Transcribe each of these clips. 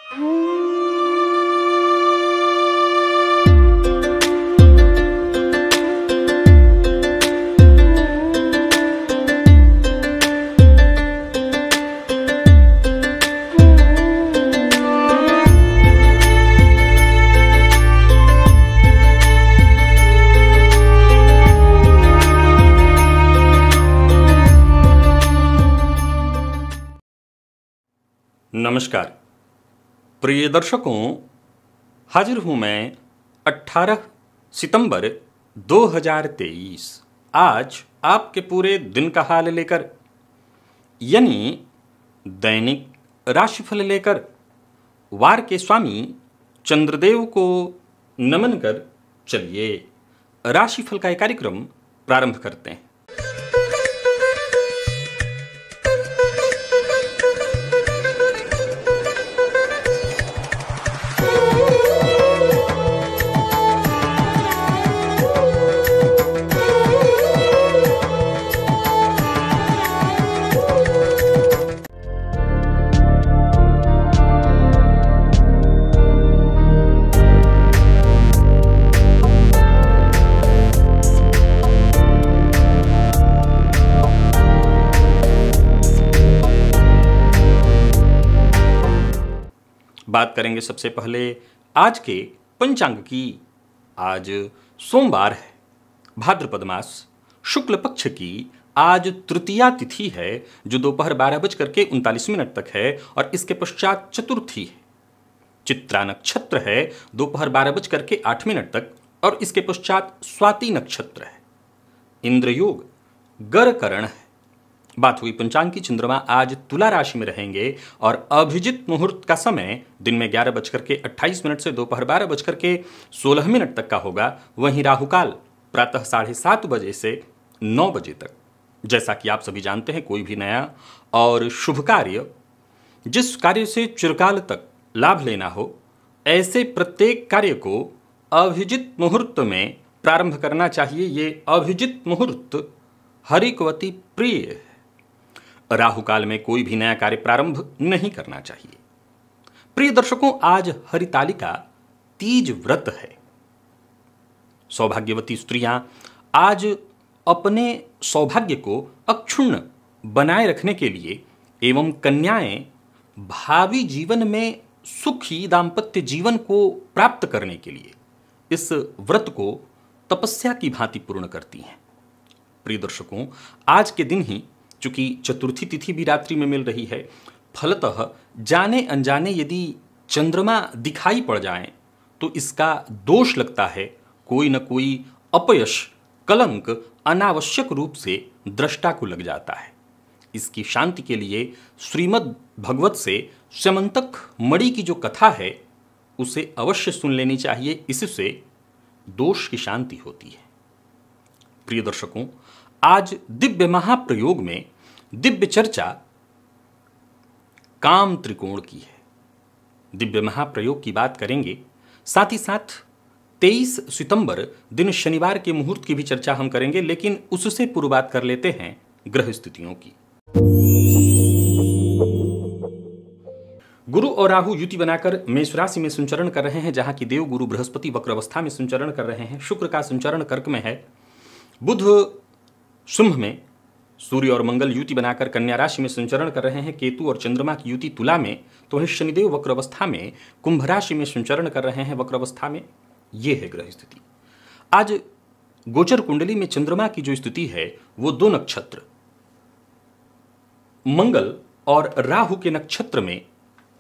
नमस्कार प्रिय दर्शकों, हाजिर हूं मैं 18 सितंबर 2023 आज आपके पूरे दिन का हाल लेकर, यानी दैनिक राशिफल लेकर वार के स्वामी चंद्रदेव को नमन कर चलिए राशिफल का एक कार्यक्रम प्रारंभ करते हैं। बात करेंगे सबसे पहले आज के पंचांग की। आज सोमवार है, भाद्रपद मास शुक्ल पक्ष की आज तृतीया तिथि है जो दोपहर 12:39 तक है और इसके पश्चात चतुर्थी है। चित्रा नक्षत्र है दोपहर 12:08 तक और इसके पश्चात स्वाति नक्षत्र है। इंद्रयोग गरकरण है। बात हुई पंचांग की, चंद्रमा आज तुला राशि में रहेंगे और अभिजित मुहूर्त का समय दिन में 11:28 से दोपहर 12:16 तक का होगा। वहीं राहुकाल प्रातः 7:30 बजे से 9 बजे तक। जैसा कि आप सभी जानते हैं, कोई भी नया और शुभ कार्य, जिस कार्य से चिरकाल तक लाभ लेना हो, ऐसे प्रत्येक कार्य को अभिजित मुहूर्त में प्रारंभ करना चाहिए। ये अभिजित मुहूर्त हरिकवती प्रिय है। राहुकाल में कोई भी नया कार्य प्रारंभ नहीं करना चाहिए। प्रिय दर्शकों, आज हरितालिका तीज व्रत है। सौभाग्यवती स्त्रियां आज अपने सौभाग्य को अक्षुण्ण बनाए रखने के लिए एवं कन्याएं भावी जीवन में सुखी दाम्पत्य जीवन को प्राप्त करने के लिए इस व्रत को तपस्या की भांति पूर्ण करती हैं। प्रिय दर्शकों, आज के दिन ही चूंकि चतुर्थी तिथि भी रात्रि में मिल रही है, फलतः जाने अनजाने यदि चंद्रमा दिखाई पड़ जाएं तो इसका दोष लगता है। कोई न कोई अपयश, कलंक अनावश्यक रूप से दृष्टा को लग जाता है। इसकी शांति के लिए श्रीमद् भगवत से स्यमंतक मणि की जो कथा है उसे अवश्य सुन लेनी चाहिए। इससे दोष की शांति होती है। प्रिय दर्शकों, आज दिव्य महाप्रयोग में दिव्य चर्चा काम त्रिकोण की है। दिव्य महाप्रयोग की बात करेंगे, साथ ही साथ 23 सितंबर दिन शनिवार के मुहूर्त की भी चर्चा हम करेंगे, लेकिन उससे पूर्व बात कर लेते हैं ग्रह स्थितियों की। गुरु और राहु युति बनाकर मेष राशि में संचरण कर रहे हैं, जहां की देव गुरु बृहस्पति वक्र अवस्था में संचरण कर रहे हैं। शुक्र का संचरण कर्क में है। बुध सिंह में, सूर्य और मंगल युति बनाकर कन्या राशि में संचरण कर रहे हैं। केतु और चंद्रमा की युति तुला में, तो वहीं शनिदेव वक्र अवस्था में कुंभ राशि में संचरण कर रहे हैं वक्र अवस्था में। यह है ग्रह स्थिति। आज गोचर कुंडली में चंद्रमा की जो स्थिति है वो 2 नक्षत्र मंगल और राहु के नक्षत्र में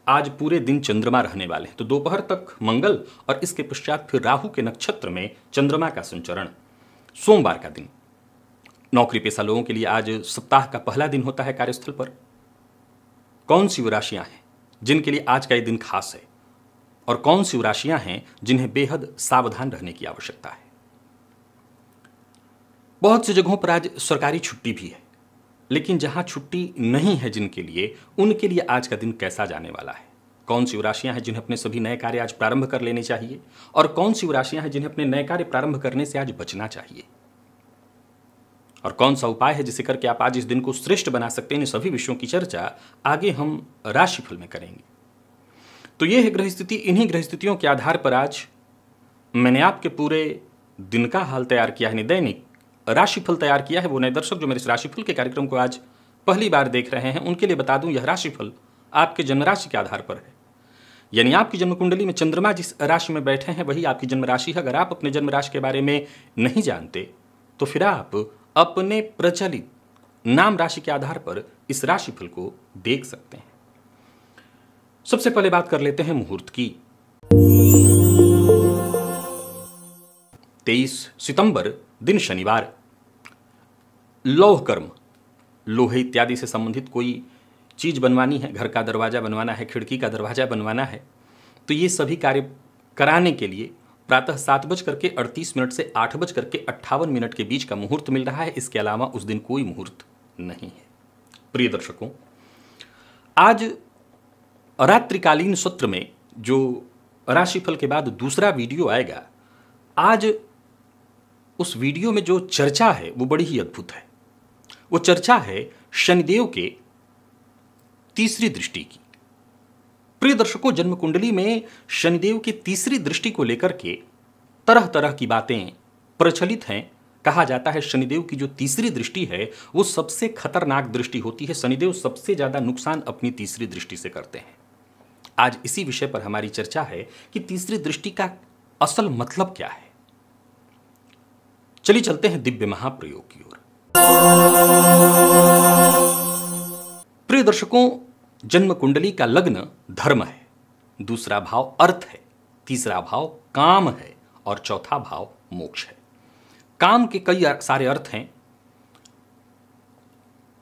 आज पूरे दिन चंद्रमा रहने वाले हैं। तो दोपहर तक मंगल और इसके पश्चात फिर राहु के नक्षत्र में चंद्रमा का संचरण। सोमवार का दिन नौकरी पेशा लोगों के लिए आज सप्ताह का पहला दिन होता है कार्यस्थल पर। कौन सी वो राशियां हैं जिनके लिए आज का ये दिन खास है और कौन सी वो राशियां हैं जिन्हें बेहद सावधान रहने की आवश्यकता है। बहुत सी जगहों पर आज सरकारी छुट्टी भी है, लेकिन जहां छुट्टी नहीं है जिनके लिए, उनके लिए आज का दिन कैसा जाने वाला है। कौन सी वो राशियां हैं जिन्हें अपने सभी नए कार्य आज प्रारंभ कर लेने चाहिए और कौन सी वो राशियां हैं जिन्हें अपने नए कार्य प्रारंभ करने से आज बचना चाहिए, और कौन सा उपाय है जिसे करके आप आज इस दिन को श्रेष्ठ बना सकते हैं। इन सभी विषयों की चर्चा आगे हम राशिफल में करेंगे। तो ये है ग्रह स्थिति। इन्हीं ग्रह स्थितियों के आधार पर आज मैंने आपके पूरे दिन का हाल तैयार किया है, दैनिक राशिफल तैयार किया है। वो नए दर्शक जो मेरे इस राशिफल के कार्यक्रम को आज पहली बार देख रहे हैं, उनके लिए बता दूं, यह राशिफल आपके जन्म राशि के आधार पर है। यानी आपकी जन्म कुंडली में चंद्रमा जिस राशि में बैठे हैं वही आपकी जन्म राशि है। अगर आप अपने जन्म राशि के बारे में नहीं जानते तो फिर आप अपने प्रचलित नाम राशि के आधार पर इस राशिफल को देख सकते हैं। सबसे पहले बात कर लेते हैं मुहूर्त की। 23 सितंबर दिन शनिवार। लौह कर्म, लोहे इत्यादि से संबंधित कोई चीज बनवानी है, घर का दरवाजा बनवाना है, खिड़की का दरवाजा बनवाना है, तो ये सभी कार्य कराने के लिए प्रातः 7:38 से 8:58 के बीच का मुहूर्त मिल रहा है। इसके अलावा उस दिन कोई मुहूर्त नहीं है। प्रिय दर्शकों, आज रात्रिकालीन सत्र में जो राशिफल के बाद दूसरा वीडियो आएगा, आज उस वीडियो में जो चर्चा है वो बड़ी ही अद्भुत है। वो चर्चा है शनिदेव के तीसरी दृष्टि की। प्रिय दर्शकों, जन्म कुंडली में शनिदेव की तीसरी दृष्टि को लेकर के तरह तरह की बातें प्रचलित हैं। कहा जाता है शनिदेव की जो तीसरी दृष्टि है वो सबसे खतरनाक दृष्टि होती है। शनिदेव सबसे ज्यादा नुकसान अपनी तीसरी दृष्टि से करते हैं। आज इसी विषय पर हमारी चर्चा है कि तीसरी दृष्टि का असल मतलब क्या है। चलिए चलते हैं दिव्य महाप्रयोग की ओर। प्रिय दर्शकों, जन्म कुंडली का लग्न धर्म है, दूसरा भाव अर्थ है, तीसरा भाव काम है और चौथा भाव मोक्ष है। काम के कई सारे अर्थ हैं,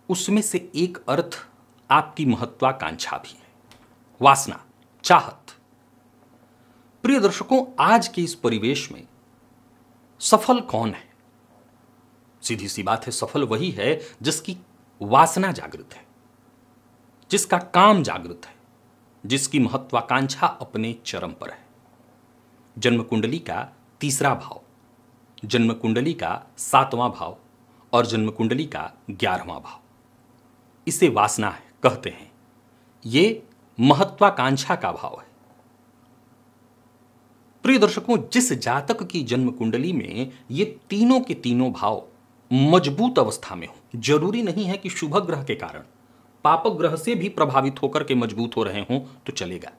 उसमें से एक अर्थ आपकी महत्वाकांक्षा भी है, वासना, चाहत। प्रिय दर्शकों, आज के इस परिवेश में सफल कौन है? सीधी सी बात है, सफल वही है जिसकी वासना जागृत है, जिसका काम जागृत है, जिसकी महत्वाकांक्षा अपने चरम पर है। जन्म कुंडली का तीसरा भाव, जन्म कुंडली का 7वां भाव और जन्म कुंडली का 11वां भाव, इसे वासना है कहते हैं। ये महत्वाकांक्षा का भाव है। प्रिय दर्शकों, जिस जातक की जन्म कुंडली में ये तीनों के तीनों भाव मजबूत अवस्था में हो, जरूरी नहीं है कि शुभ ग्रह के कारण, पाप ग्रह से भी प्रभावित होकर के मजबूत हो रहे हों तो चलेगा।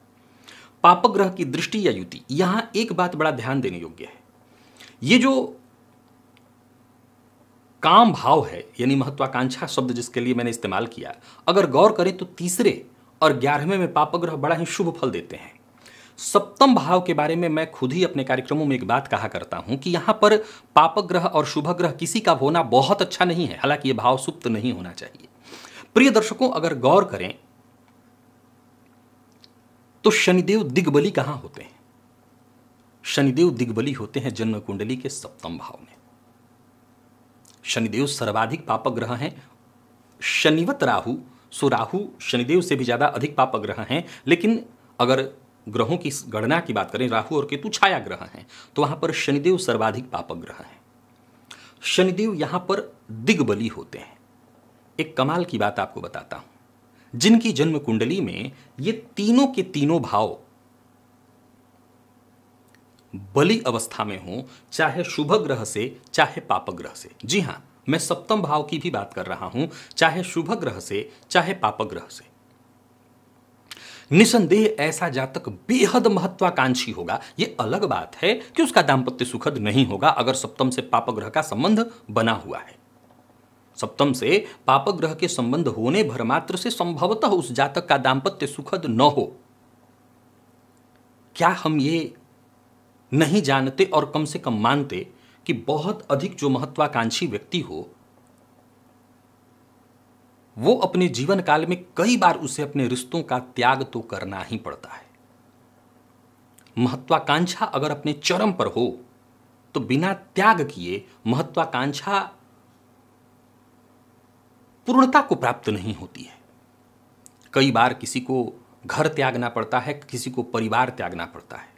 पाप ग्रह की दृष्टि या युति, यहां एक बात बड़ा ध्यान देने योग्य है। ये जो काम भाव है, यानी महत्वाकांक्षा शब्द जिसके लिए मैंने इस्तेमाल किया, अगर गौर करें तो तीसरे और 11वें में पाप ग्रह बड़ा ही शुभ फल देते हैं। सप्तम भाव के बारे में मैं खुद ही अपने कार्यक्रमों में एक बात कहा करता हूं कि यहां पर पाप ग्रह और शुभ ग्रह किसी का होना बहुत अच्छा नहीं है, हालांकि यह भाव सुप्त नहीं होना चाहिए। प्रिय दर्शकों, अगर गौर करें तो शनिदेव दिग्बली कहां होते हैं? शनिदेव दिग्बली होते हैं जन्म कुंडली के सप्तम भाव में। शनिदेव सर्वाधिक पाप ग्रह हैं। शनिवत राहु, सो राहु शनिदेव से भी ज्यादा अधिक पाप ग्रह हैं, लेकिन अगर ग्रहों की गणना की बात करें, राहु और केतु छाया ग्रह हैं, तो वहां पर शनिदेव सर्वाधिक पाप ग्रह हैं। शनिदेव यहां पर दिग्बली होते हैं। एक कमाल की बात आपको बताता हूं, जिनकी जन्म कुंडली में ये तीनों के तीनों भाव बली अवस्था में हो, चाहे शुभ ग्रह से चाहे पाप ग्रह से। जी हां, मैं सप्तम भाव की भी बात कर रहा हूं, चाहे शुभ ग्रह से चाहे पाप ग्रह से। निसंदेह ऐसा जातक बेहद महत्वाकांक्षी होगा। यह अलग बात है कि उसका दांपत्य सुखद नहीं होगा अगर सप्तम से पाप ग्रह का संबंध बना हुआ है। सप्तम से पाप ग्रह के संबंध होने भर मात्र से संभवतः उस जातक का दांपत्य सुखद न हो। क्या हम ये नहीं जानते और कम से कम मानते कि बहुत अधिक जो महत्वाकांक्षी व्यक्ति हो, वो अपने जीवन काल में कई बार उसे अपने रिश्तों का त्याग तो करना ही पड़ता है। महत्वाकांक्षा अगर अपने चरम पर हो तो बिना त्याग किए महत्वाकांक्षा पूर्णता को प्राप्त नहीं होती है। कई बार किसी को घर त्यागना पड़ता है, किसी को परिवार त्यागना पड़ता है।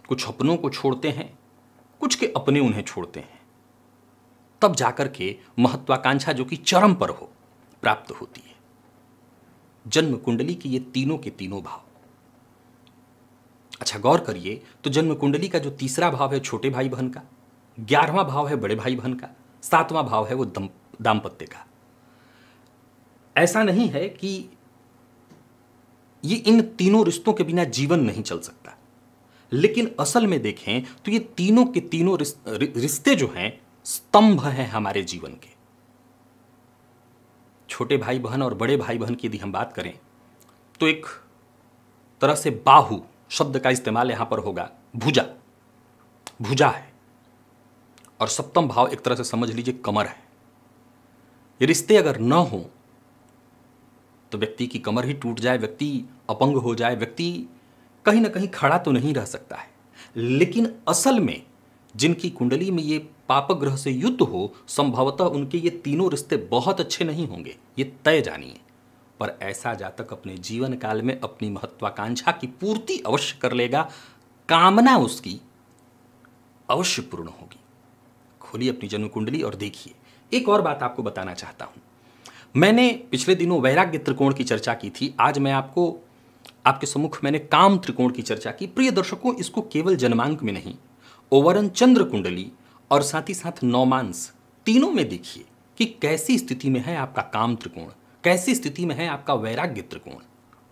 कुछ अपनों को छोड़ते हैं, कुछ के अपने उन्हें छोड़ते हैं, तब जाकर के महत्वाकांक्षा जो कि चरम पर हो प्राप्त होती है। जन्म कुंडली की ये तीनों के तीनों भाव अच्छा गौर करिए तो जन्म कुंडली का जो तीसरा भाव है छोटे भाई बहन का, 11वां भाव है बड़े भाई बहन का, 7वां भाव है वो दाम्पत्य का। ऐसा नहीं है कि ये इन तीनों रिश्तों के बिना जीवन नहीं चल सकता, लेकिन असल में देखें तो ये तीनों के तीनों रिश्ते जो हैं स्तंभ हैं हमारे जीवन के। छोटे भाई बहन और बड़े भाई बहन की यदि हम बात करें तो एक तरह से बाहु शब्द का इस्तेमाल यहां पर होगा, भुजा, भुजा है। और सप्तम भाव एक तरह से समझ लीजिए कमर है। ये रिश्ते अगर न हो तो व्यक्ति की कमर ही टूट जाए, व्यक्ति अपंग हो जाए, व्यक्ति कहीं ना कहीं खड़ा तो नहीं रह सकता है। लेकिन असल में जिनकी कुंडली में ये पाप ग्रह से युद्ध हो, संभवतः उनके ये तीनों रिश्ते बहुत अच्छे नहीं होंगे, ये तय जानिए। पर ऐसा जातक अपने जीवन काल में अपनी महत्वाकांक्षा की पूर्ति अवश्य कर लेगा, कामना उसकी अवश्य पूर्ण होगी। खोलिए अपनी जन्म कुंडली और देखिए। एक और बात आपको बताना चाहता हूं, मैंने पिछले दिनों वैराग्य त्रिकोण की चर्चा की थी, आज मैं आपके सम्मुख मैंने काम त्रिकोण की चर्चा की। प्रिय दर्शकों, इसको केवल जन्मांक में नहीं, ओवरन चंद्र कुंडली और साथ ही साथ नौमांस तीनों में देखिए कि कैसी स्थिति में है आपका काम त्रिकोण, कैसी स्थिति में है आपका वैराग्य त्रिकोण,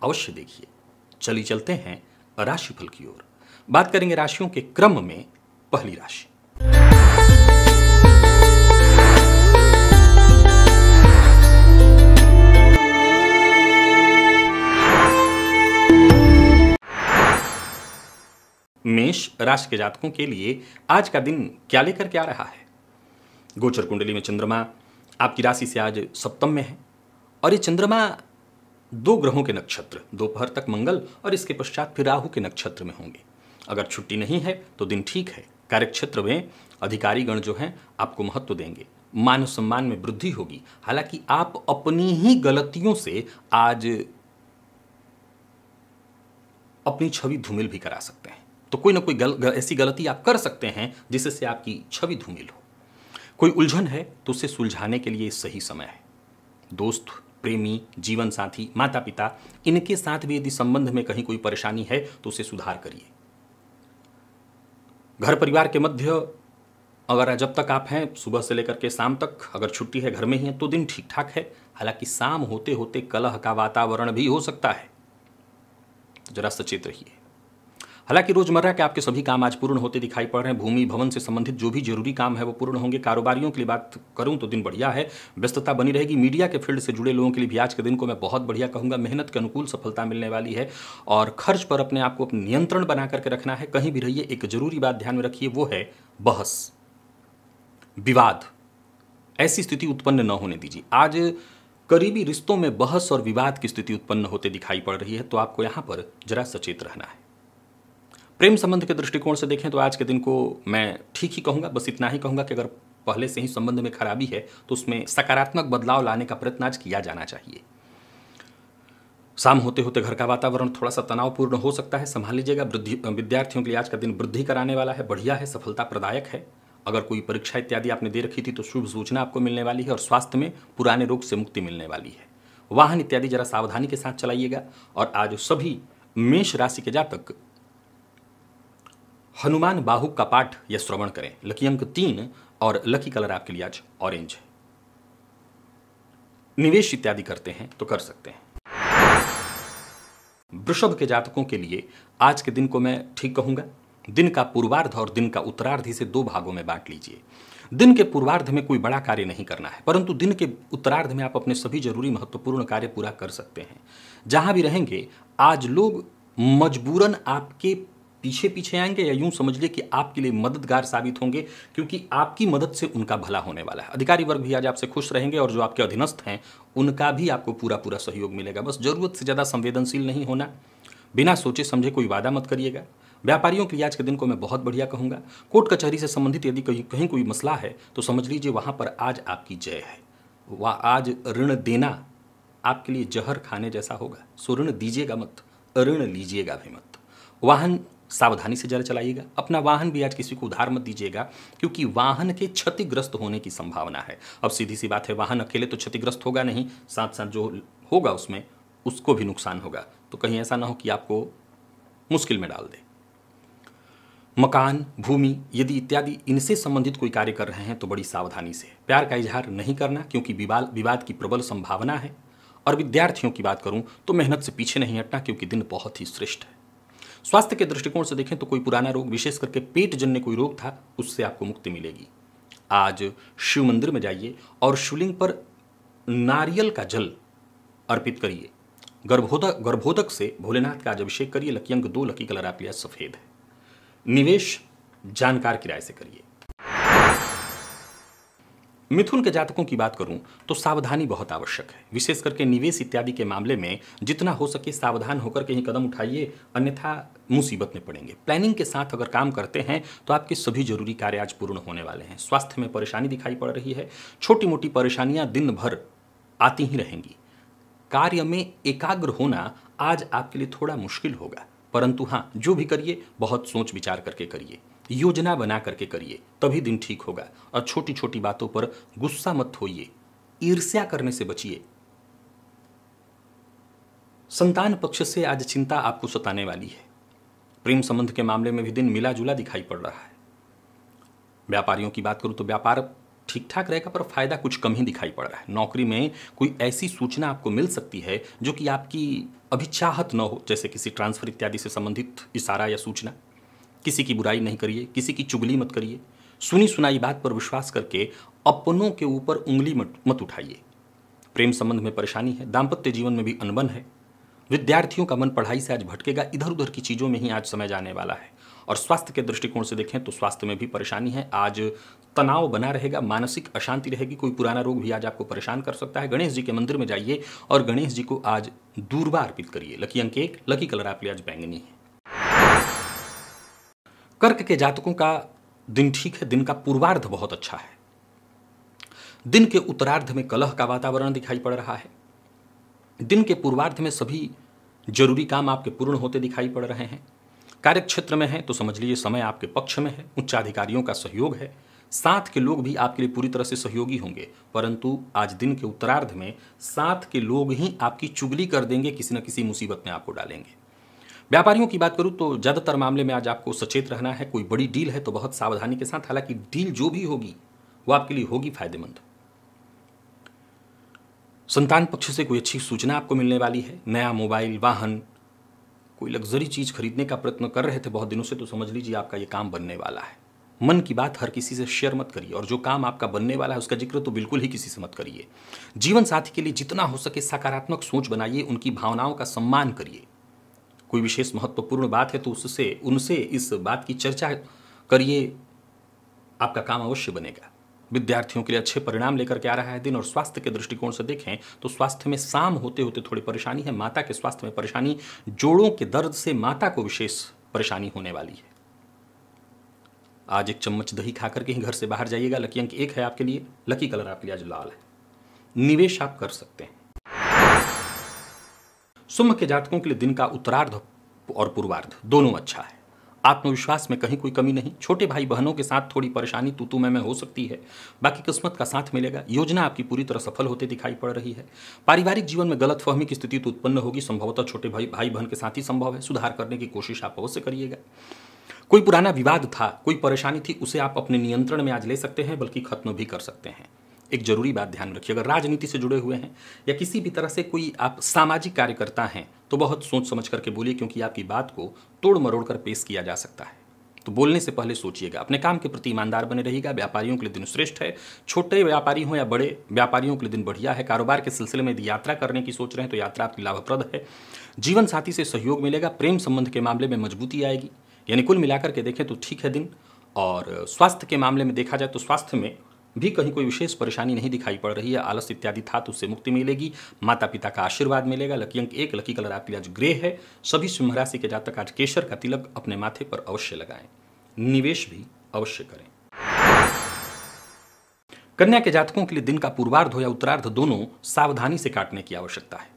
अवश्य देखिए। चलिए चलते हैं राशिफल की ओर। बात करेंगे राशियों के क्रम में। पहली राशि मेष राशि के जातकों के लिए आज का दिन क्या लेकर के आ रहा है। गोचर कुंडली में चंद्रमा आपकी राशि से आज सप्तम में है और ये चंद्रमा 2 ग्रहों के नक्षत्र, दोपहर तक मंगल और इसके पश्चात फिर राहु के नक्षत्र में होंगे। अगर छुट्टी नहीं है तो दिन ठीक है। कार्यक्षेत्र में अधिकारी गण जो हैं आपको महत्व देंगे, मान सम्मान में वृद्धि होगी। हालांकि आप अपनी ही गलतियों से आज अपनी छवि धूमिल भी करा सकते हैं। तो कोई ना कोई ऐसी गलती आप कर सकते हैं जिससे आपकी छवि धूमिल हो। कोई उलझन है तो उसे सुलझाने के लिए सही समय है। दोस्त, प्रेमी, जीवन साथी, माता पिता, इनके साथ भी यदि संबंध में कहीं कोई परेशानी है तो उसे सुधार करिए। घर परिवार के मध्य अगर जब तक आप हैं सुबह से लेकर के शाम तक, अगर छुट्टी है घर में ही है तो दिन ठीक ठाक है। हालांकि शाम होते होते कलह का वातावरण भी हो सकता है, तो जरा सचेत रहिए। हालांकि रोजमर्रा के आपके सभी काम आज पूर्ण होते दिखाई पड़ रहे हैं। भूमि भवन से संबंधित जो भी जरूरी काम है वो पूर्ण होंगे। कारोबारियों के लिए बात करूं तो दिन बढ़िया है, व्यस्तता बनी रहेगी। मीडिया के फील्ड से जुड़े लोगों के लिए भी आज के दिन को मैं बहुत बढ़िया कहूंगा। मेहनत के अनुकूल सफलता मिलने वाली है और खर्च पर अपने आप को नियंत्रण बना करके रखना है। कहीं भी रहिए, एक जरूरी बात ध्यान में रखिए, वो है बहस, विवाद, ऐसी स्थिति उत्पन्न न होने दीजिए। आज करीबी रिश्तों में बहस और विवाद की स्थिति उत्पन्न होते दिखाई पड़ रही है, तो आपको यहां पर जरा सचेत रहना है। प्रेम संबंध के दृष्टिकोण से देखें तो आज के दिन को मैं ठीक ही कहूंगा। बस इतना ही कहूंगा कि अगर पहले से ही संबंध में खराबी है तो उसमें सकारात्मक बदलाव लाने का प्रयत्न आज किया जाना चाहिए। शाम होते होते घर का वातावरण थोड़ा सा तनावपूर्ण हो सकता है, संभाल लीजिएगा। विद्यार्थियों के लिए आज का दिन वृद्धि कराने वाला है, बढ़िया है, सफलता प्रदायक है। अगर कोई परीक्षा इत्यादि आपने दे रखी थी तो शुभ सूचना आपको मिलने वाली है और स्वास्थ्य में पुराने रोग से मुक्ति मिलने वाली है। वाहन इत्यादि जरा सावधानी के साथ चलाइएगा। और आज सभी मेष राशि के जातक हनुमान बाहुक का पाठ या श्रवण करें। लकी अंक 3 और लकी कलर आपके लिए आज ऑरेंज है। निवेश इत्यादि करते हैं तो कर सकते हैं। वृषभ के जातकों के लिए आज के दिन को मैं ठीक कहूंगा। दिन का पूर्वार्ध और दिन का उत्तरार्ध इसे 2 भागों में बांट लीजिए। दिन के पूर्वार्ध में कोई बड़ा कार्य नहीं करना है, परंतु दिन के उत्तरार्ध में आप अपने सभी जरूरी महत्वपूर्ण कार्य पूरा कर सकते हैं। जहां भी रहेंगे आज लोग मजबूरन आपके पीछे पीछे आएंगे, या यूं समझ लिए कि आपके लिए मददगार साबित होंगे, क्योंकि आपकी मदद से उनका भला होने वाला है। अधिकारी वर्ग भी आज आपसे खुश रहेंगे और जो आपके अधीनस्थ हैं उनका भी आपको पूरा पूरा सहयोग मिलेगा। बस जरूरत से ज्यादा संवेदनशील नहीं होना, बिना सोचे समझे कोई वादा मत करिएगा। व्यापारियों के लिए आज के दिन को मैं बहुत बढ़िया कहूंगा। कोर्ट कचहरी से संबंधित यदि कहीं कोई मसला है तो समझ लीजिए वहां पर आज आपकी जय है। वह आज ऋण देना आपके लिए जहर खाने जैसा होगा, सो ऋण दीजिएगा मत, ऋण लीजिएगा भी मत। वाहन सावधानी से जरा चलाइएगा। अपना वाहन भी आज किसी को उधार मत दीजिएगा, क्योंकि वाहन के क्षतिग्रस्त होने की संभावना है। अब सीधी सी बात है, वाहन अकेले तो क्षतिग्रस्त होगा नहीं, साथ साथ जो होगा उसमें उसको भी नुकसान होगा। तो कहीं ऐसा ना हो कि आपको मुश्किल में डाल दे। मकान, भूमि यदि इत्यादि इनसे संबंधित कोई कार्य कर रहे हैं तो बड़ी सावधानी से। प्यार का इजहार नहीं करना क्योंकि विवाद की प्रबल संभावना है। और विद्यार्थियों की बात करूं तो मेहनत से पीछे नहीं हटना क्योंकि दिन बहुत ही श्रेष्ठ है। स्वास्थ्य के दृष्टिकोण से देखें तो कोई पुराना रोग, विशेष करके पेट जन्य कोई रोग था, उससे आपको मुक्ति मिलेगी। आज शिव मंदिर में जाइए और शिवलिंग पर नारियल का जल अर्पित करिए। गर्भोदक से भोलेनाथ का आज अभिषेक करिए। लकी अंक 2, लकी कलर आपके लिए सफेद है। निवेश जानकार किराए से करिए। मिथुन के जातकों की बात करूं तो सावधानी बहुत आवश्यक है। विशेष करके निवेश इत्यादि के मामले में जितना हो सके सावधान होकर के ही कदम उठाइए, अन्यथा मुसीबत में पड़ेंगे। प्लानिंग के साथ अगर काम करते हैं तो आपके सभी जरूरी कार्य आज पूर्ण होने वाले हैं। स्वास्थ्य में परेशानी दिखाई पड़ रही है। छोटी मोटी परेशानियां दिन भर आती ही रहेंगी। कार्य में एकाग्र होना आज आपके लिए थोड़ा मुश्किल होगा, परंतु हाँ, जो भी करिए बहुत सोच विचार करके करिए, योजना बना करके करिए, तभी दिन ठीक होगा। और छोटी छोटी बातों पर गुस्सा मत होइए, ईर्ष्या करने से बचिए। संतान पक्ष से आज चिंता आपको सताने वाली है। प्रेम संबंध के मामले में भी दिन मिला जुला दिखाई पड़ रहा है। व्यापारियों की बात करूं तो व्यापार ठीक ठाक रहेगा, पर फायदा कुछ कम ही दिखाई पड़ रहा है। नौकरी में कोई ऐसी सूचना आपको मिल सकती है जो कि आपकी अभी चाहत न हो, जैसे किसी ट्रांसफर इत्यादि से संबंधित इशारा या सूचना। किसी की बुराई नहीं करिए, किसी की चुगली मत करिए। सुनी सुनाई बात पर विश्वास करके अपनों के ऊपर उंगली मत उठाइए। प्रेम संबंध में परेशानी है। दाम्पत्य जीवन में भी अनबन है। विद्यार्थियों का मन पढ़ाई से आज भटकेगा, इधर उधर की चीज़ों में ही आज समय जाने वाला है। और स्वास्थ्य के दृष्टिकोण से देखें तो स्वास्थ्य में भी परेशानी है। आज तनाव बना रहेगा, मानसिक अशांति रहेगी। कोई पुराना रोग भी आज आपको परेशान कर सकता है। गणेश जी के मंदिर में जाइए और गणेश जी को आज दूर्वा अर्पित करिए। लकी अंक 1, लकी कलर आपके लिए आज बैंगनी है। कर्क के जातकों का दिन ठीक है। दिन का पूर्वार्ध बहुत अच्छा है। दिन के उत्तरार्ध में कलह का वातावरण दिखाई पड़ रहा है। दिन के पूर्वार्ध में सभी जरूरी काम आपके पूर्ण होते दिखाई पड़ रहे हैं। कार्यक्षेत्र में है तो समझ लीजिए समय आपके पक्ष में है। उच्चाधिकारियों का सहयोग है। साथ के लोग भी आपके लिए पूरी तरह से सहयोगी होंगे, परंतु आज दिन के उत्तरार्ध में साथ के लोग ही आपकी चुगली कर देंगे, किसी न किसी मुसीबत में आपको डालेंगे। व्यापारियों की बात करूं तो ज्यादातर मामले में आज आपको सचेत रहना है। कोई बड़ी डील है तो बहुत सावधानी के साथ, हालांकि डील जो भी होगी वो आपके लिए होगी फायदेमंद। संतान पक्ष से कोई अच्छी सूचना आपको मिलने वाली है। नया मोबाइल, वाहन, कोई लग्जरी चीज खरीदने का प्रयत्न कर रहे थे बहुत दिनों से, तो समझ लीजिए आपका ये काम बनने वाला है। मन की बात हर किसी से शेयर मत करिए, और जो काम आपका बनने वाला है उसका जिक्र तो बिल्कुल ही किसी से मत करिए। जीवन साथी के लिए जितना हो सके सकारात्मक सोच बनाइए, उनकी भावनाओं का सम्मान करिए। कोई विशेष महत्वपूर्ण बात है तो उनसे इस बात की चर्चा करिए, आपका काम अवश्य बनेगा। विद्यार्थियों के लिए अच्छे परिणाम लेकर के आ रहा है दिन। और स्वास्थ्य के दृष्टिकोण से देखें तो स्वास्थ्य में शाम होते होते थोड़ी परेशानी है। माता के स्वास्थ्य में परेशानी, जोड़ों के दर्द से माता को विशेष परेशानी होने वाली है। आज 1 चम्मच दही खाकर के ही घर से बाहर जाइएगा। लकी अंक 1 है आपके लिए। लकी कलर आपके लिए आज लाल है। निवेश आप कर सकते हैं। सिंह के जातकों के लिए दिन का उत्तरार्ध और पूर्वार्ध दोनों अच्छा है। आत्मविश्वास में कहीं कोई कमी नहीं। छोटे भाई बहनों के साथ थोड़ी परेशानी तू में हो सकती है, बाकी किस्मत का साथ मिलेगा। योजना आपकी पूरी तरह सफल होते दिखाई पड़ रही है। पारिवारिक जीवन में गलतफहमी की स्थिति तो उत्पन्न होगी, संभवतः छोटे भाई बहन के साथ ही संभव है। सुधार करने की कोशिश आप अवश्य करिएगा। कोई पुराना विवाद था, कोई परेशानी थी, उसे आप अपने नियंत्रण में आज ले सकते हैं, बल्कि खत्म भी कर सकते हैं। एक जरूरी बात ध्यान रखिए, अगर राजनीति से जुड़े हुए हैं या किसी भी तरह से कोई आप सामाजिक कार्यकर्ता हैं तो बहुत सोच समझ करके बोलिए, क्योंकि आपकी बात को तोड़ मरोड़ कर पेश किया जा सकता है। तो बोलने से पहले सोचिएगा। अपने काम के प्रति ईमानदार बने रहिएगा। व्यापारियों के लिए दिन श्रेष्ठ है। छोटे व्यापारी हो या बड़े व्यापारियों के लिए दिन बढ़िया है। कारोबार के सिलसिले में यदि यात्रा करने की सोच रहे हैं तो यात्रा आपकी लाभप्रद है। जीवन साथी से सहयोग मिलेगा। प्रेम संबंध के मामले में मजबूती आएगी। यानी कुल मिलाकर के देखें तो ठीक है दिन। और स्वास्थ्य के मामले में देखा जाए तो स्वास्थ्य में भी कहीं कोई विशेष परेशानी नहीं दिखाई पड़ रही है। आलस इत्यादि था तो उससे मुक्ति मिलेगी। माता पिता का आशीर्वाद मिलेगा। लकी अंक 1, लकी कलर आपके लिए आज ग्रे है। सभी सिंह राशि के जातक आज केसर का तिलक अपने माथे पर अवश्य लगाएं। निवेश भी अवश्य करें। कन्या के जातकों के लिए दिन का पूर्वार्ध हो या उत्तरार्ध दोनों सावधानी से काटने की आवश्यकता है।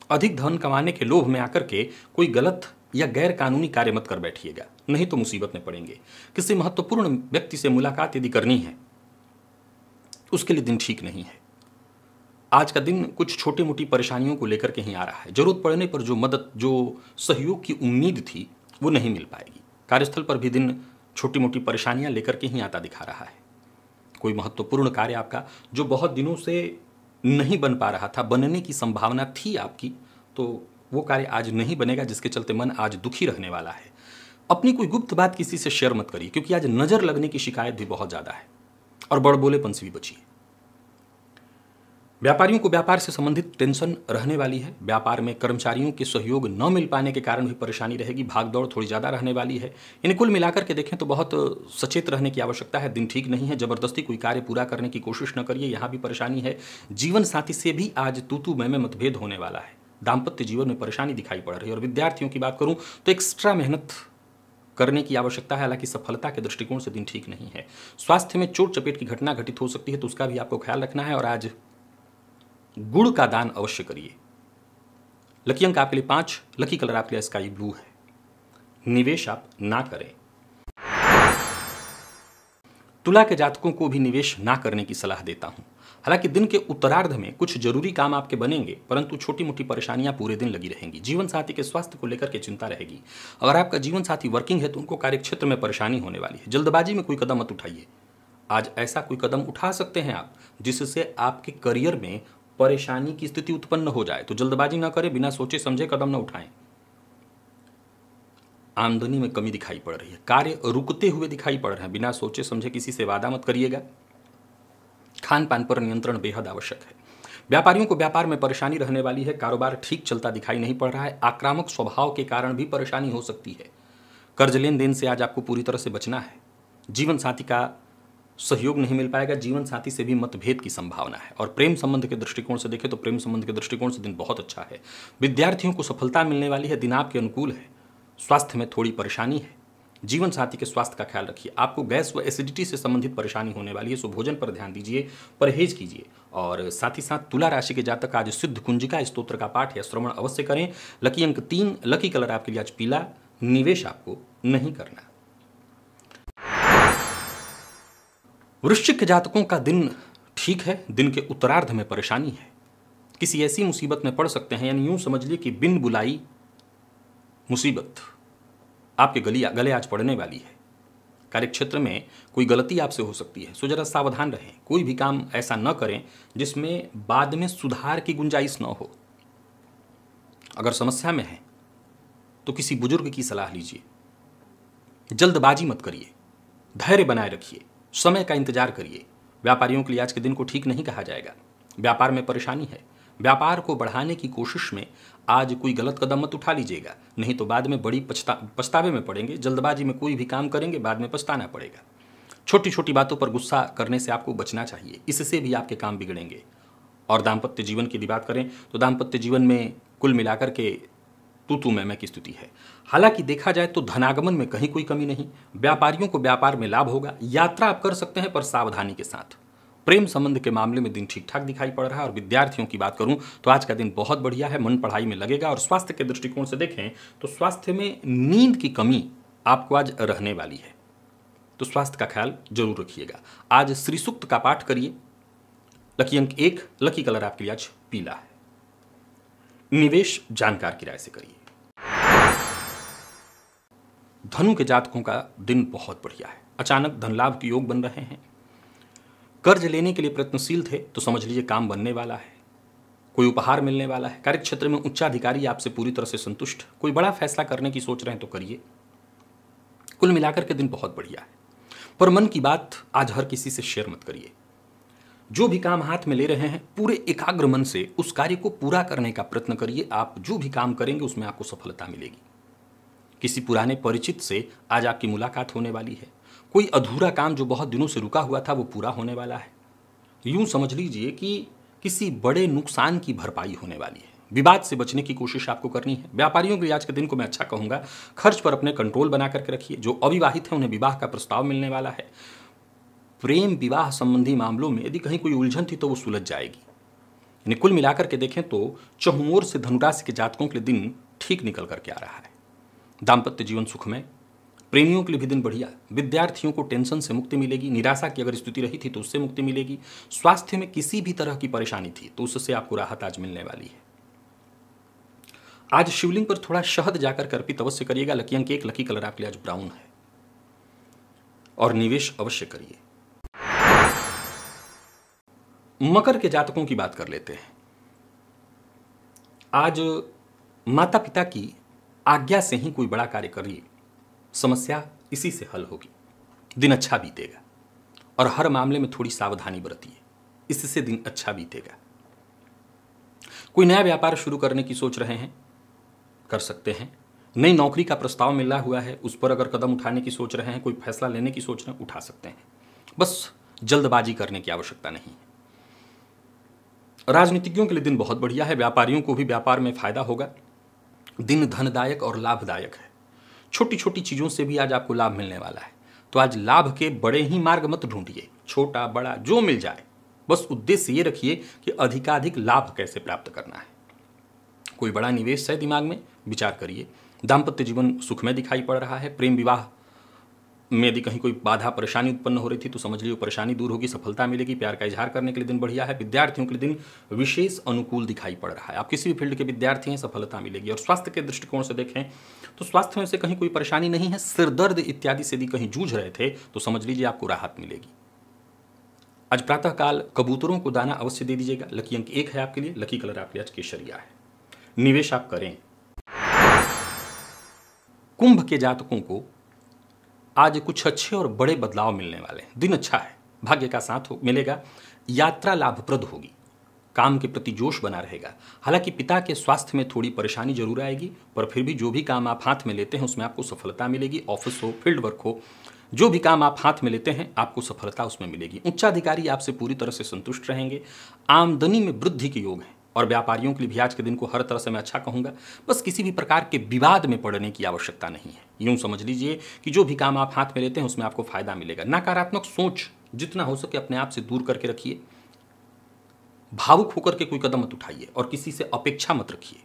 अधिक धन कमाने के लोभ में आकर के कोई गलत या गैर कानूनी कार्य मत कर बैठिएगा, नहीं तो मुसीबत में पड़ेंगे। किसी महत्वपूर्ण व्यक्ति से मुलाकात यदि करनी है उसके लिए दिन ठीक नहीं है। आज का दिन कुछ छोटी मोटी परेशानियों को लेकर के ही आ रहा है। जरूरत पड़ने पर जो मदद, जो सहयोग की उम्मीद थी वो नहीं मिल पाएगी। कार्यस्थल पर भी दिन छोटी मोटी परेशानियां लेकर के ही आता दिखा रहा है। कोई महत्वपूर्ण कार्य आपका जो बहुत दिनों से नहीं बन पा रहा था, बनने की संभावना थी आपकी, तो वो कार्य आज नहीं बनेगा, जिसके चलते मन आज दुखी रहने वाला है। अपनी कोई गुप्त बात किसी से शेयर मत करिए, क्योंकि आज नजर लगने की शिकायत भी बहुत ज्यादा है और बड़बोलेपन से भी बचिए। व्यापारियों को व्यापार से संबंधित टेंशन रहने वाली है। व्यापार में कर्मचारियों के सहयोग न मिल पाने के कारण भी परेशानी रहेगी। भागदौड़ थोड़ी ज्यादा रहने वाली है। इन्हें कुल मिलाकर के देखें तो बहुत सचेत रहने की आवश्यकता है। दिन ठीक नहीं है। जबरदस्ती कोई कार्य पूरा करने की कोशिश न करिए, यहां भी परेशानी है। जीवन साथी से भी आज तू मैं मतभेद होने वाला है। दाम्पत्य जीवन में परेशानी दिखाई पड़ रही है। और विद्यार्थियों की बात करूं तो एक्स्ट्रा मेहनत करने की आवश्यकता है। हालांकि सफलता के दृष्टिकोण से दिन ठीक नहीं है। स्वास्थ्य में चोट चपेट की घटना घटित हो सकती है, तो उसका भी आपको ख्याल रखना है। और आज गुड़ का दान अवश्य करिए। लकी अंक आपके लिए 5, लकी कलर आपके लिए स्काई ब्लू है। निवेश आप ना करें। तुला के जातकों को भी निवेश ना करने की सलाह देता हूं। हालांकि दिन के उत्तरार्ध में कुछ जरूरी काम आपके बनेंगे, परंतु छोटी मोटी परेशानियां पूरे दिन लगी रहेंगी। जीवन साथी के स्वास्थ्य को लेकर के चिंता रहेगी। अगर आपका जीवन साथी वर्किंग है तो उनको कार्यक्षेत्र में परेशानी होने वाली है। जल्दबाजी में कोई कदम मत उठाइए। आज ऐसा कोई कदम उठा सकते हैं आप जिससे आपके करियर में परेशानी की स्थिति उत्पन्न हो जाए, तो जल्दबाजी ना करें, बिना सोचे समझे कदम ना उठाएं। आमदनी में कमी दिखाई पड़ रही है। कार्य रुकते हुए दिखाई पड़ रहे हैं। बिना सोचे समझे किसी से वादा मत करिएगा। खान पान पर नियंत्रण बेहद आवश्यक है। व्यापारियों को व्यापार में परेशानी रहने वाली है। कारोबार ठीक चलता दिखाई नहीं पड़ रहा है। आक्रामक स्वभाव के कारण भी परेशानी हो सकती है। कर्ज लेन देन से आज आपको पूरी तरह से बचना है। जीवन साथी का सहयोग नहीं मिल पाएगा। जीवन साथी से भी मतभेद की संभावना है। और प्रेम संबंध के दृष्टिकोण से देखें तो प्रेम संबंध के दृष्टिकोण से दिन बहुत अच्छा है। विद्यार्थियों को सफलता मिलने वाली है। दिन आपके अनुकूल है। स्वास्थ्य में थोड़ी परेशानी है। जीवन साथी के स्वास्थ्य का ख्याल रखिए। आपको गैस व एसिडिटी से संबंधित परेशानी होने वाली है, सो भोजन पर ध्यान दीजिए, परहेज कीजिए। और साथ ही साथ तुला राशि के जातक आज सिद्ध कुंजिका स्तोत्र का पाठ या श्रवण अवश्य करें। लकी अंक 3, लकी कलर आपके लिए आज पीला। निवेश आपको नहीं करना। वृश्चिक के जातकों का दिन ठीक है। दिन के उत्तरार्ध में परेशानी है। किसी ऐसी मुसीबत में पड़ सकते हैं, यानी यूं समझ लिए कि बिन बुलाई मुसीबत आपके गले आज पड़ने वाली है। कार्यक्षेत्र में कोई गलती आपसे हो सकती है, सो जरा सावधान रहें। कोई भी काम ऐसा न करें जिसमें बाद में सुधार की गुंजाइश न हो। अगर समस्या में है तो किसी बुजुर्ग की सलाह लीजिए। जल्दबाजी मत करिए। धैर्य बनाए रखिए। समय का इंतजार करिए। व्यापारियों के लिए आज के दिन को ठीक नहीं कहा जाएगा। व्यापार में परेशानी है। व्यापार को बढ़ाने की कोशिश में आज कोई गलत कदम मत उठा लीजिएगा, नहीं तो बाद में बड़ी पछतावे में पड़ेंगे। जल्दबाजी में कोई भी काम करेंगे, बाद में पछताना पड़ेगा। छोटी छोटी बातों पर गुस्सा करने से आपको बचना चाहिए, इससे भी आपके काम बिगड़ेंगे। और दाम्पत्य जीवन की बात करें तो दाम्पत्य जीवन में कुल मिलाकर के तू मैं की स्थिति है। हालांकि देखा जाए तो धनागमन में कहीं कोई कमी नहीं। व्यापारियों को व्यापार में लाभ होगा। यात्रा आप कर सकते हैं, पर सावधानी के साथ। प्रेम संबंध के मामले में दिन ठीक ठाक दिखाई पड़ रहा है। और विद्यार्थियों की बात करूं तो आज का दिन बहुत बढ़िया है। मन पढ़ाई में लगेगा। और स्वास्थ्य के दृष्टिकोण से देखें तो स्वास्थ्य में नींद की कमी आपको आज रहने वाली है, तो स्वास्थ्य का ख्याल जरूर रखिएगा। आज श्री सूक्त का पाठ करिए। लकी अंक 1, लकी कलर आपके लिए आज पीला है। निवेश जानकार की राय से करिए। धनु के जातकों का दिन बहुत बढ़िया है। अचानक धन लाभ के योग बन रहे हैं। कर्ज लेने के लिए प्रयत्नशील थे तो समझ लीजिए काम बनने वाला है। कोई उपहार मिलने वाला है। कार्यक्षेत्र में उच्चाधिकारी आपसे पूरी तरह से संतुष्ट। कोई बड़ा फैसला करने की सोच रहे हैं तो करिए। कुल मिलाकर के दिन बहुत बढ़िया है। पर मन की बात आज हर किसी से शेयर मत करिए। जो भी काम हाथ में ले रहे हैं पूरे एकाग्र मन से उस कार्य को पूरा करने का प्रयत्न करिए। आप जो भी काम करेंगे उसमें आपको सफलता मिलेगी। किसी पुराने परिचित से आज आपकी मुलाकात होने वाली है। कोई अधूरा काम जो बहुत दिनों से रुका हुआ था वो पूरा होने वाला है। यूं समझ लीजिए कि किसी बड़े नुकसान की भरपाई होने वाली है। विवाद से बचने की कोशिश आपको करनी है। व्यापारियों के आज के दिन को मैं अच्छा कहूंगा। खर्च पर अपने कंट्रोल बना करके रखिए। जो अविवाहित है उन्हें विवाह का प्रस्ताव मिलने वाला है। प्रेम विवाह संबंधी मामलों में यदि कहीं कोई उलझन थी तो वो सुलझ जाएगी। यानी कुल मिलाकर के देखें तो चहुओर से धनुराशि के जातकों के लिए दिन ठीक निकल करके आ रहा है। दाम्पत्य जीवन सुखमय। प्रेमियों के लिए भी दिन बढ़िया। विद्यार्थियों को टेंशन से मुक्ति मिलेगी। निराशा की अगर स्थिति रही थी तो उससे मुक्ति मिलेगी। स्वास्थ्य में किसी भी तरह की परेशानी थी तो उससे आपको राहत आज मिलने वाली है। आज शिवलिंग पर थोड़ा शहद जाकर अर्पित अवश्य करिएगा। लकी अंक 1, लकी कलर आपके लिए आज ब्राउन है। और निवेश अवश्य करिए। मकर के जातकों की बात कर लेते हैं। आज माता पिता की आज्ञा से ही कोई बड़ा कार्य करिए, समस्या इसी से हल होगी। दिन अच्छा बीतेगा और हर मामले में थोड़ी सावधानी बरतिए, इससे दिन अच्छा बीतेगा। कोई नया व्यापार शुरू करने की सोच रहे हैं, कर सकते हैं। नई नौकरी का प्रस्ताव मिला हुआ है, उस पर अगर कदम उठाने की सोच रहे हैं, कोई फैसला लेने की सोच रहे हैं, उठा सकते हैं। बस जल्दबाजी करने की आवश्यकता नहीं है। राजनीतिज्ञों के लिए दिन बहुत बढ़िया है। व्यापारियों को भी व्यापार में फायदा होगा। दिन धनदायक और लाभदायक है। छोटी छोटी चीजों से भी आज आपको लाभ मिलने वाला है। तो आज लाभ के बड़े ही मार्ग मत ढूंढिए, छोटा बड़ा जो मिल जाए, बस उद्देश्य ये रखिए कि अधिकाधिक लाभ कैसे प्राप्त करना है। कोई बड़ा निवेश है दिमाग में, विचार करिए। दाम्पत्य जीवन सुखमय दिखाई पड़ रहा है। प्रेम विवाह में यदि कहीं कोई बाधा परेशानी उत्पन्न हो रही थी तो समझ लीजिए परेशानी दूर होगी, सफलता मिलेगी। प्यार का इजहार करने के लिए दिन बढ़िया है। विद्यार्थियों के लिए दिन विशेष अनुकूल दिखाई पड़ रहा है। आप किसी भी फील्ड के विद्यार्थी हैं, सफलता मिलेगी। और स्वास्थ्य के दृष्टिकोण से देखें तो स्वास्थ्य में से कहीं कोई परेशानी नहीं है। सिर दर्द इत्यादि से यदि कहीं जूझ रहे थे तो समझ लीजिए आपको राहत मिलेगी। आज प्रातःकाल कबूतरों को दाना अवश्य दे दीजिएगा। लकी अंक 1 है आपके लिए। लकी कलर आपके आज केसरिया है। निवेश आप करें। कुंभ के जातकों को आज कुछ अच्छे और बड़े बदलाव मिलने वाले हैं। दिन अच्छा है, भाग्य का साथ मिलेगा। यात्रा लाभप्रद होगी। काम के प्रति जोश बना रहेगा। हालांकि पिता के स्वास्थ्य में थोड़ी परेशानी जरूर आएगी, पर फिर भी जो भी काम आप हाथ में लेते हैं उसमें आपको सफलता मिलेगी। ऑफिस हो, फील्ड वर्क हो, जो भी काम आप हाथ में लेते हैं आपको सफलता उसमें मिलेगी। उच्चाधिकारी आपसे पूरी तरह से संतुष्ट रहेंगे। आमदनी में वृद्धि के योग हैं। और व्यापारियों के लिए भी आज के दिन को हर तरह से मैं अच्छा कहूंगा। बस किसी भी प्रकार के विवाद में पड़ने की आवश्यकता नहीं है। यूं समझ लीजिए कि जो भी काम आप हाथ में लेते हैं उसमें आपको फायदा मिलेगा। नकारात्मक सोच जितना हो सके अपने आप से दूर करके रखिए। भावुक होकर के कोई कदम मत उठाइए और किसी से अपेक्षा मत रखिए।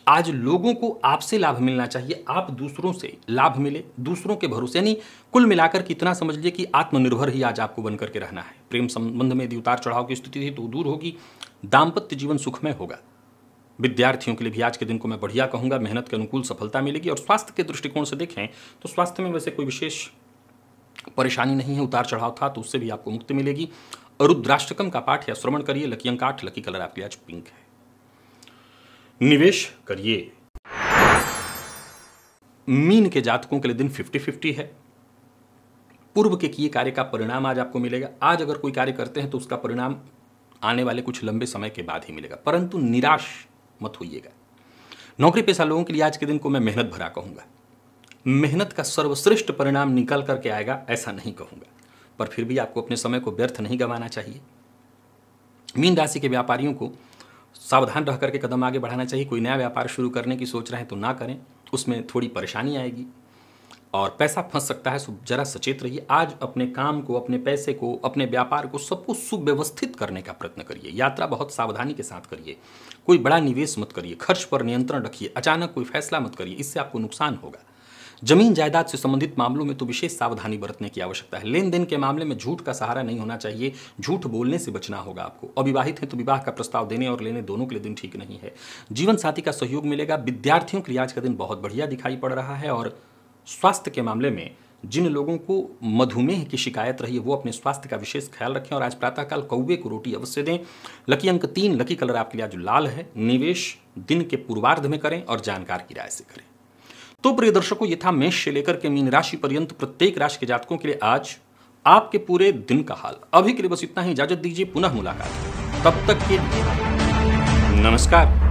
आज लोगों को आपसे लाभ मिलना चाहिए, आप दूसरों से लाभ मिले, दूसरों के भरोसे। यानी कुल मिलाकर कितना समझ लीजिए कि आत्मनिर्भर ही आज आपको बनकर के रहना है। प्रेम संबंध में यदि उतार चढ़ाव की स्थिति थी तो दूर होगी। दाम्पत्य जीवन सुखमय होगा। विद्यार्थियों के लिए भी आज के दिन को मैं बढ़िया कहूंगा। मेहनत के अनुकूल सफलता मिलेगी। और स्वास्थ्य के दृष्टिकोण से देखें तो स्वास्थ्य में वैसे कोई विशेष परेशानी नहीं है। उतार चढ़ाव था तो उससे भी आपको मुक्ति मिलेगी। रुद्राष्टकम का पाठ या श्रवण करिए। लकी अंक 8, लकी कलर आपके आज पिंक है। निवेश करिए। मीन के जातकों के लिए दिन 50-50 है। पूर्व के किए कार्य का परिणाम आज आपको मिलेगा। आज अगर कोई कार्य करते हैं तो उसका परिणाम आने वाले कुछ लंबे समय के बाद ही मिलेगा, परंतु निराश मत होइएगा। नौकरी पेशा लोगों के लिए आज के दिन को मैं मेहनत भरा कहूंगा। मेहनत का सर्वश्रेष्ठ परिणाम निकल करके आएगा ऐसा नहीं कहूंगा, पर फिर भी आपको अपने समय को व्यर्थ नहीं गंवाना चाहिए। मीन राशि के व्यापारियों को सावधान रह करके कदम आगे बढ़ाना चाहिए। कोई नया व्यापार शुरू करने की सोच रहे हैं तो ना करें, उसमें थोड़ी परेशानी आएगी और पैसा फंस सकता है। जरा सचेत रहिए। आज अपने काम को, अपने पैसे को, अपने व्यापार को, सबको सुव्यवस्थित करने का प्रयत्न करिए। यात्रा बहुत सावधानी के साथ करिए। कोई बड़ा निवेश मत करिए। खर्च पर नियंत्रण रखिए। अचानक कोई फैसला मत करिए, इससे आपको नुकसान होगा। जमीन जायदाद से संबंधित मामलों में तो विशेष सावधानी बरतने की आवश्यकता है। लेन देन के मामले में झूठ का सहारा नहीं होना चाहिए। झूठ बोलने से बचना होगा आपको। अविवाहित हैं तो विवाह का प्रस्ताव देने और लेने दोनों के लिए दिन ठीक नहीं है। जीवन साथी का सहयोग मिलेगा। विद्यार्थियों के लिए आज का दिन बहुत बढ़िया दिखाई पड़ रहा है। और स्वास्थ्य के मामले में जिन लोगों को मधुमेह की शिकायत रही है वो अपने स्वास्थ्य का विशेष ख्याल रखें। और आज प्रातःकाल कौवे को रोटी अवश्य दें। लकी अंक 3, लकी कलर आपके लिए आज लाल है। निवेश दिन के पूर्वार्ध में करें और जानकार की राय से करें। तो प्रिय दर्शकों, ये था मेष से लेकर के मीन राशि पर्यंत प्रत्येक राशि के जातकों के लिए आज आपके पूरे दिन का हाल। अभी के लिए बस इतना ही। इजाजत दीजिए, पुनः मुलाकात। तब तक के लिए नमस्कार।